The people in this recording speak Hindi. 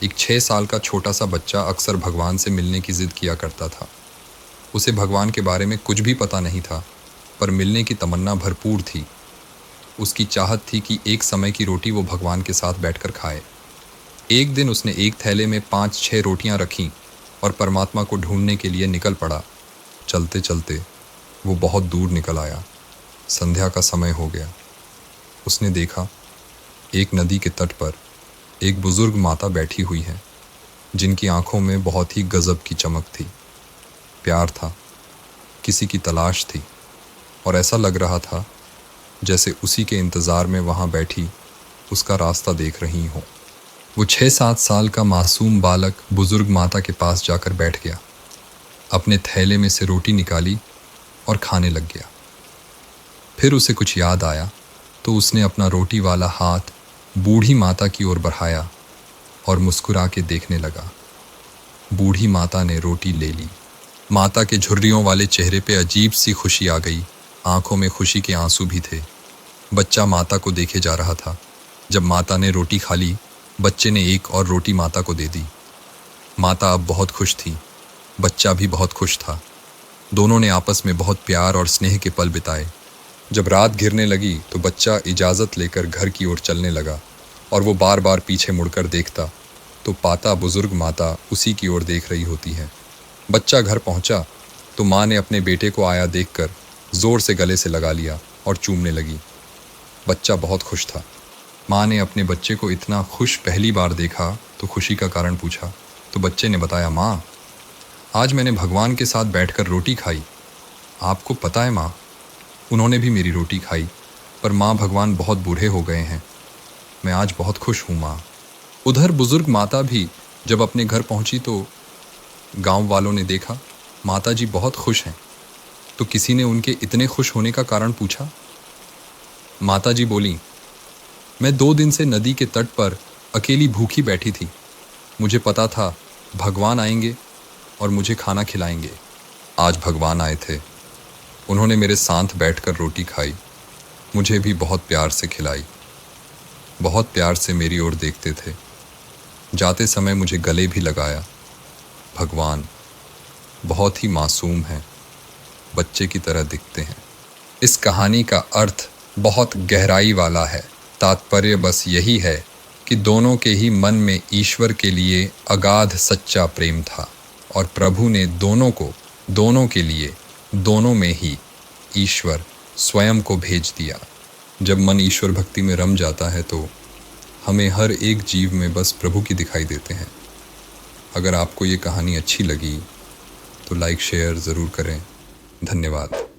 एक 6 साल का छोटा सा बच्चा अक्सर भगवान से मिलने की जिद किया करता था। उसे भगवान के बारे में कुछ भी पता नहीं था, पर मिलने की तमन्ना भरपूर थी। उसकी चाहत थी कि एक समय की रोटी वो भगवान के साथ बैठकर खाए। एक दिन उसने एक थैले में 5-6 रोटियां रखीं और परमात्मा को ढूंढने के लिए निकल पड़ा। चलते चलते वो बहुत दूर निकल आया। संध्या का समय हो गया। उसने देखा, एक नदी के तट पर एक बुजुर्ग माता बैठी हुई है, जिनकी आंखों में बहुत ही गजब की चमक थी। प्यार था, किसी की तलाश थी, और ऐसा लग रहा था जैसे उसी के इंतज़ार में वहाँ बैठी उसका रास्ता देख रही हो। वो 6-7 साल का मासूम बालक बुजुर्ग माता के पास जाकर बैठ गया, अपने थैले में से रोटी निकाली और खाने लग गया। फिर उसे कुछ याद आया तो उसने अपना रोटी वाला हाथ बूढ़ी माता की ओर बढ़ाया और मुस्कुरा के देखने लगा। बूढ़ी माता ने रोटी ले ली। माता के झुर्रियों वाले चेहरे पे अजीब सी खुशी आ गई, आंखों में खुशी के आंसू भी थे। बच्चा माता को देखे जा रहा था। जब माता ने रोटी खा ली, बच्चे ने एक और रोटी माता को दे दी। माता अब बहुत खुश थी, बच्चा भी बहुत खुश था। दोनों ने आपस में बहुत प्यार और स्नेह के पल बिताए। जब रात घिरने लगी तो बच्चा इजाज़त लेकर घर की ओर चलने लगा, और वो बार बार पीछे मुड़कर देखता तो पाता बुजुर्ग माता उसी की ओर देख रही होती है। बच्चा घर पहुंचा तो माँ ने अपने बेटे को आया देखकर ज़ोर से गले से लगा लिया और चूमने लगी। बच्चा बहुत खुश था। माँ ने अपने बच्चे को इतना खुश पहली बार देखा तो खुशी का कारण पूछा, तो बच्चे ने बताया, माँ, आज मैंने भगवान के साथ बैठकर रोटी खाई। आपको पता है माँ, उन्होंने भी मेरी रोटी खाई, पर माँ, भगवान बहुत बूढ़े हो गए हैं। मैं आज बहुत खुश हूँ माँ। उधर बुजुर्ग माता भी जब अपने घर पहुंची तो गांव वालों ने देखा माता जी बहुत खुश हैं, तो किसी ने उनके इतने खुश होने का कारण पूछा। माता जी बोली, मैं 2 दिन से नदी के तट पर अकेली भूखी बैठी थी। मुझे पता था भगवान आएंगे और मुझे खाना खिलाएंगे। आज भगवान आए थे। उन्होंने मेरे साथ बैठकर रोटी खाई, मुझे भी बहुत प्यार से खिलाई। बहुत प्यार से मेरी ओर देखते थे। जाते समय मुझे गले भी लगाया। भगवान बहुत ही मासूम हैं, बच्चे की तरह दिखते हैं। इस कहानी का अर्थ बहुत गहराई वाला है। तात्पर्य बस यही है कि दोनों के ही मन में ईश्वर के लिए अगाध सच्चा प्रेम था, और प्रभु ने दोनों के लिए दोनों में ही ईश्वर स्वयं को भेज दिया। जब मन ईश्वर भक्ति में रम जाता है तो हमें हर एक जीव में बस प्रभु की दिखाई देते हैं। अगर आपको ये कहानी अच्छी लगी तो लाइक शेयर ज़रूर करें। धन्यवाद।